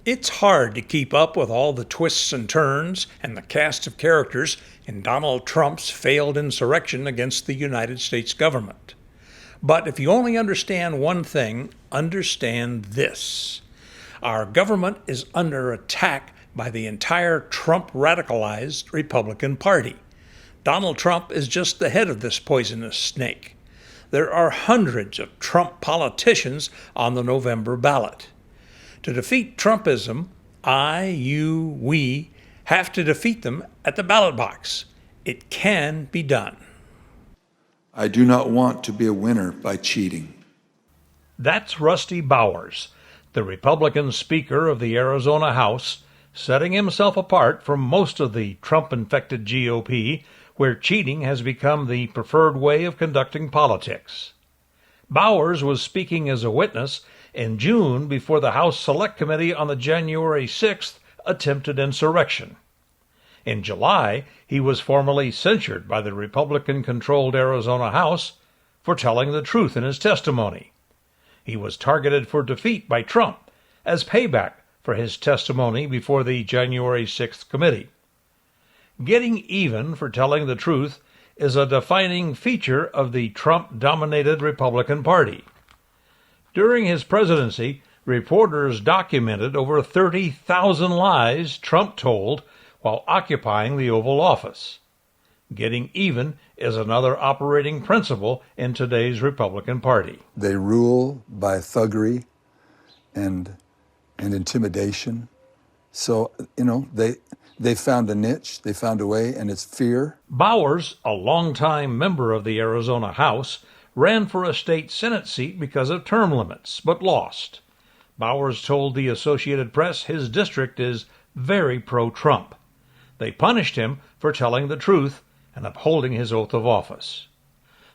It's hard to keep up with all the twists and turns and the cast of characters in Donald Trump's failed insurrection against the United States government. But if you only understand one thing, understand this. Our government is under attack by the entire Trump radicalized Republican Party. Donald Trump is just the head of this poisonous snake. There are hundreds of Trump politicians on the November ballot. To defeat Trumpism, we have to defeat them at the ballot box. It can be done. I do not want to be a winner by cheating. That's Rusty Bowers, the Republican Speaker of the Arizona House, setting himself apart from most of the Trump-infected GOP, where cheating has become the preferred way of conducting politics. Bowers was speaking as a witness in June before the House Select Committee on the January 6th attempted insurrection. In July, he was formally censured by the Republican-controlled Arizona House for telling the truth in his testimony. He was targeted for defeat by Trump as payback for his testimony before the January 6th committee. Getting even for telling the truth is a defining feature of the Trump-dominated Republican Party. During his presidency, reporters documented over 30,000 lies Trump told while occupying the Oval Office. Getting even is another operating principle in today's Republican Party. They rule by thuggery and intimidation. So, they found a niche, they found a way, and it's fear. Bowers, a longtime member of the Arizona House, ran for a state Senate seat because of term limits, but lost. Bowers told the Associated Press his district is very pro-Trump. They punished him for telling the truth and upholding his oath of office.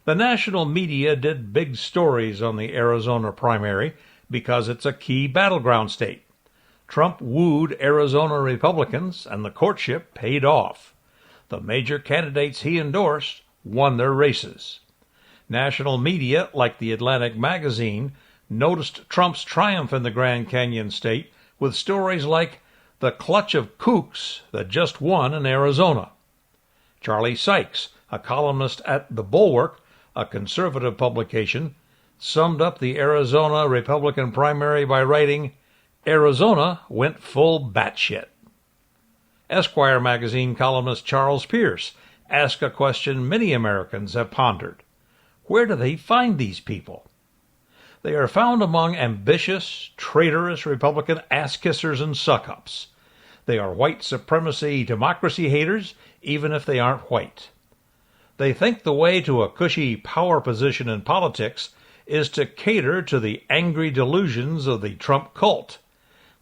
The national media did big stories on the Arizona primary because it's a key battleground state. Trump wooed Arizona Republicans, and the courtship paid off. The major candidates he endorsed won their races. National media, like the Atlantic magazine, noticed Trump's triumph in the Grand Canyon state with stories like the clutch of kooks that just won in Arizona. Charlie Sykes, a columnist at The Bulwark, a conservative publication, summed up the Arizona Republican primary by writing, "Arizona went full batshit." Esquire magazine columnist Charles Pierce asked a question many Americans have pondered. Where do they find these people? They are found among ambitious, traitorous Republican ass-kissers and suck-ups. They are white supremacy democracy haters, even if they aren't white. They think the way to a cushy power position in politics is to cater to the angry delusions of the Trump cult.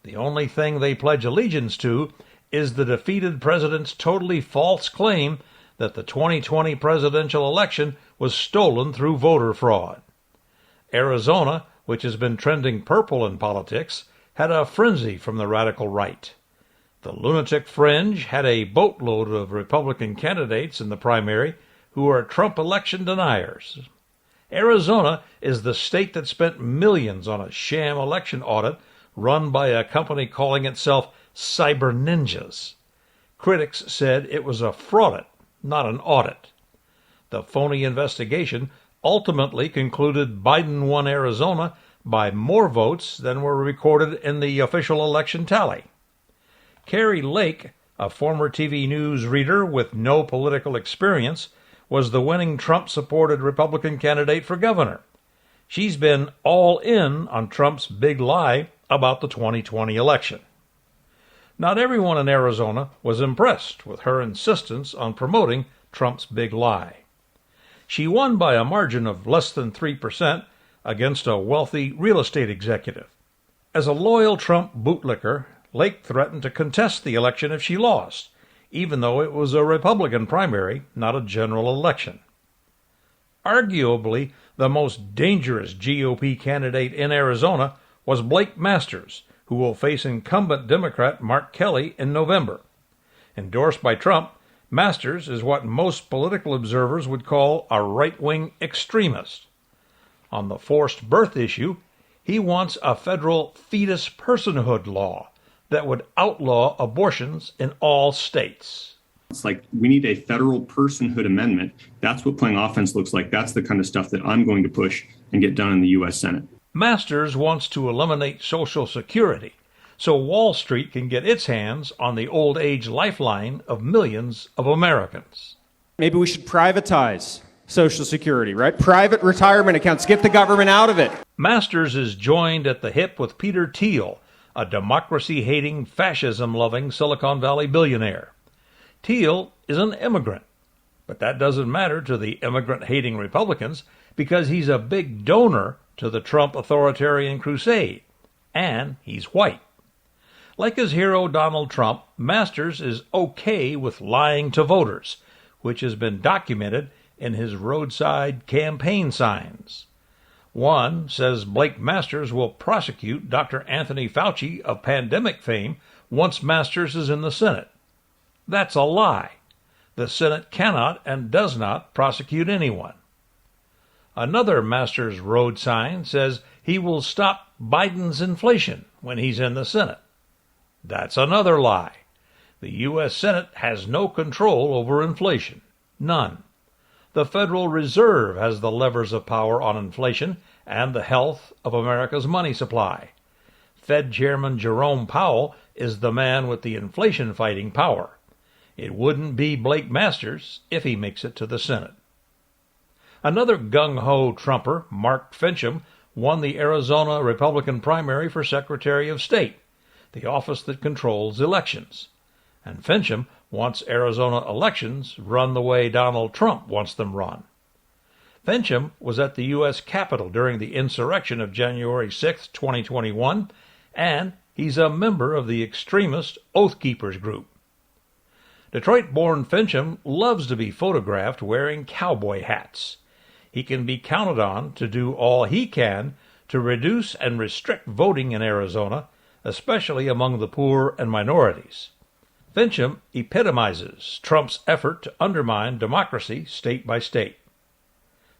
The only thing they pledge allegiance to is the defeated president's totally false claim that the 2020 presidential election was stolen through voter fraud. Arizona, which has been trending purple in politics, had a frenzy from the radical right. The lunatic fringe had a boatload of Republican candidates in the primary who are Trump election deniers. Arizona is the state that spent millions on a sham election audit run by a company calling itself Cyber Ninjas. Critics said it was a fraud, not an audit. The phony investigation ultimately concluded Biden won Arizona by more votes than were recorded in the official election tally. Carrie Lake, a former TV News reader with no political experience, was the winning Trump-supported Republican candidate for governor. She's been all in on Trump's big lie about the 2020 election. Not everyone in Arizona was impressed with her insistence on promoting Trump's big lie. She won by a margin of less than 3% against a wealthy real estate executive. As a loyal Trump bootlicker, Lake threatened to contest the election if she lost, even though it was a Republican primary, not a general election. Arguably, the most dangerous GOP candidate in Arizona was Blake Masters, who will face incumbent Democrat Mark Kelly in November. Endorsed by Trump, Masters is what most political observers would call a right-wing extremist. On the forced birth issue, he wants a federal fetus personhood law, that would outlaw abortions in all states. It's like we need a federal personhood amendment. That's what playing offense looks like. That's the kind of stuff that I'm going to push and get done in the U.S. Senate. Masters wants to eliminate Social Security so Wall Street can get its hands on the old age lifeline of millions of Americans. Maybe we should privatize Social Security, right? Private retirement accounts. Get the government out of it. Masters is joined at the hip with Peter Thiel, a democracy-hating, fascism-loving Silicon Valley billionaire. Thiel is an immigrant, but that doesn't matter to the immigrant-hating Republicans because he's a big donor to the Trump authoritarian crusade, and he's white. Like his hero Donald Trump, Masters is okay with lying to voters, which has been documented in his roadside campaign signs. One says Blake Masters will prosecute Dr. Anthony Fauci of pandemic fame once Masters is in the Senate. That's a lie. The Senate cannot and does not prosecute anyone. Another Masters road sign says he will stop Biden's inflation when he's in the Senate. That's another lie. The U.S. Senate has no control over inflation. None. The Federal Reserve has the levers of power on inflation and the health of America's money supply. Fed Chairman Jerome Powell is the man with the inflation-fighting power. It wouldn't be Blake Masters if he makes it to the Senate. Another gung-ho Trumper, Mark Finchem, won the Arizona Republican primary for Secretary of State, the office that controls elections. And Finchem wants Arizona elections run the way Donald Trump wants them run. Finchem was at the U.S. Capitol during the insurrection of January 6, 2021, and he's a member of the extremist Oath Keepers group. Detroit-born Finchem loves to be photographed wearing cowboy hats. He can be counted on to do all he can to reduce and restrict voting in Arizona, especially among the poor and minorities. Finchem epitomizes Trump's effort to undermine democracy state by state.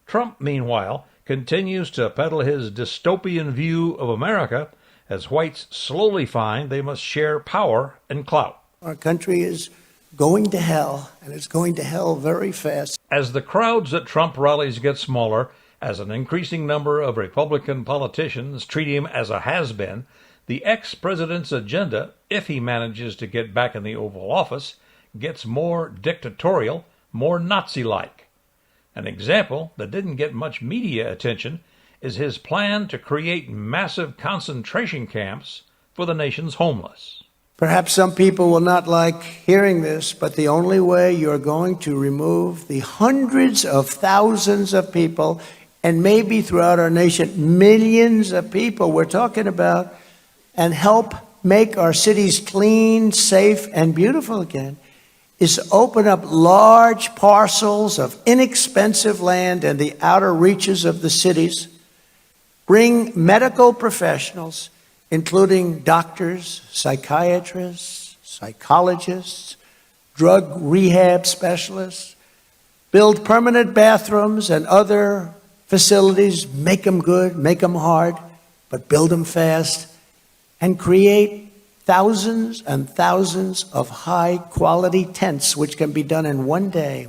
Trump, meanwhile, continues to peddle his dystopian view of America as whites slowly find they must share power and clout. Our country is going to hell, and it's going to hell very fast. As the crowds at Trump rallies get smaller, as an increasing number of Republican politicians treat him as a has-been, the ex-president's agenda, if he manages to get back in the Oval Office, gets more dictatorial, more Nazi-like. An example that didn't get much media attention is his plan to create massive concentration camps for the nation's homeless. Perhaps some people will not like hearing this, but the only way you're going to remove the hundreds of thousands of people, and maybe throughout our nation, millions of people we're talking about, and help make our cities clean, safe, and beautiful again, is open up large parcels of inexpensive land in the outer reaches of the cities, bring medical professionals, including doctors, psychiatrists, psychologists, drug rehab specialists, build permanent bathrooms and other facilities, make them good, make them hard, but build them fast, and create thousands and thousands of high-quality tents, which can be done in one day.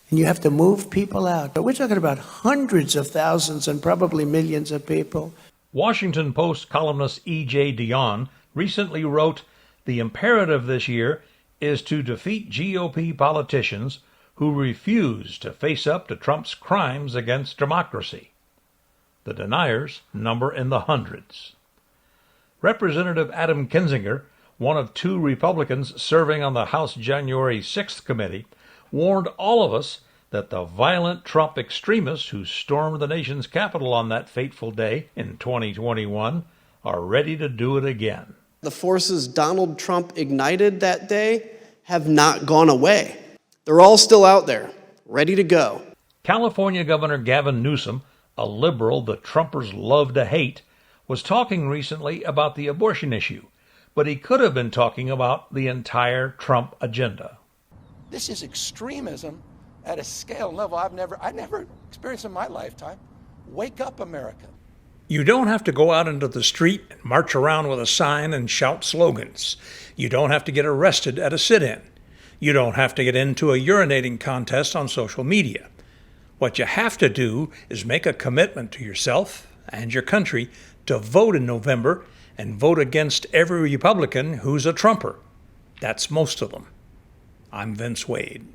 And you have to move people out. But we're talking about hundreds of thousands and probably millions of people. Washington Post columnist E.J. Dionne recently wrote, "The imperative this year is to defeat GOP politicians who refuse to face up to Trump's crimes against democracy." The deniers number in the hundreds. Representative Adam Kinzinger, one of two Republicans serving on the House January 6th committee, warned all of us that the violent Trump extremists who stormed the nation's capital on that fateful day in 2021 are ready to do it again. The forces Donald Trump ignited that day have not gone away. They're all still out there, ready to go. California Governor Gavin Newsom, a liberal the Trumpers love to hate, was talking recently about the abortion issue, but he could have been talking about the entire Trump agenda. This is extremism at a scale and level I've never experienced in my lifetime. Wake up, America. You don't have to go out into the street and march around with a sign and shout slogans. You don't have to get arrested at a sit-in. You don't have to get into a urinating contest on social media. What you have to do is make a commitment to yourself and your country to vote in November and vote against every Republican who's a Trumper. That's most of them. I'm Vince Wade.